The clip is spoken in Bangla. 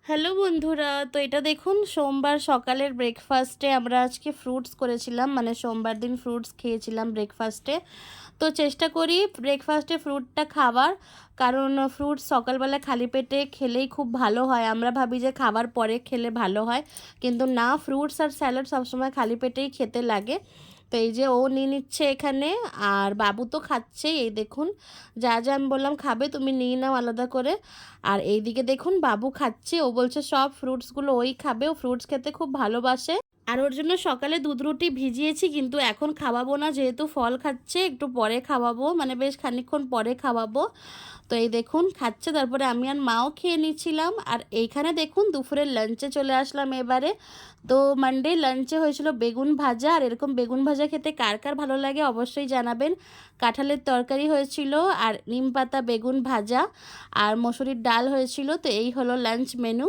হ্যালো বন্ধুরা, তো এটা দেখুন সোমবার সকালের ব্রেকফাস্টে আমরা আজকে ফ্রুটস করেছিলাম, মানে সোমবার দিন ফ্রুটস খেয়েছিলাম ব্রেকফাস্টে। তো চেষ্টা করি ব্রেকফাস্টে ফ্রুটটা খাওয়ার, কারণ ফ্রুটস সকালবেলা খালি পেটে খেলেই খুব ভালো হয়। আমরা ভাবি যে খাবার পরে খেলে ভালো হয়, কিন্তু না, ফ্রুটস আর স্যালাড সবসময় খালি পেটেই খেতে লাগে। তো এই যে ও নিয়ে নিচ্ছে এখানে, আর বাবু তো খাচ্ছেই। এই দেখুন, যা যা আমি বললাম খাবে তুমি নিয়ে নাও আলাদা করে। আর এইদিকে দেখুন বাবু খাচ্ছে, ও বলছে সব ফ্রুটসগুলো ওই খাবে, ও ফ্রুটস খেতে খুব ভালোবাসে। আর ওর জন্য সকালে দুধ রুটি ভিজিয়েছি, কিন্তু এখন খাওয়াবো না, যেহেতু ফল খাচ্ছে একটু পরে খাওয়াবো, মানে বেশ খানিকক্ষণ পরে খাওয়াবো। তো এই দেখুন খাচ্ছে, তারপরে আমি আর মাও খেয়ে নিচ্ছিলাম। আর এইখানে দেখুন দুপুরের লাঞ্চে চলে আসলাম এবারে। তো মানডে লাঞ্চে হয়েছিল বেগুন ভাজা, আর এরকম বেগুন ভাজা খেতে কার কার ভালো লাগে অবশ্যই জানাবেন। কাঁঠালের তরকারি হয়েছিল, আর নিম পাতা বেগুন ভাজা, আর মসুরির ডাল হয়েছিল। তো এই হলো লাঞ্চ মেনু।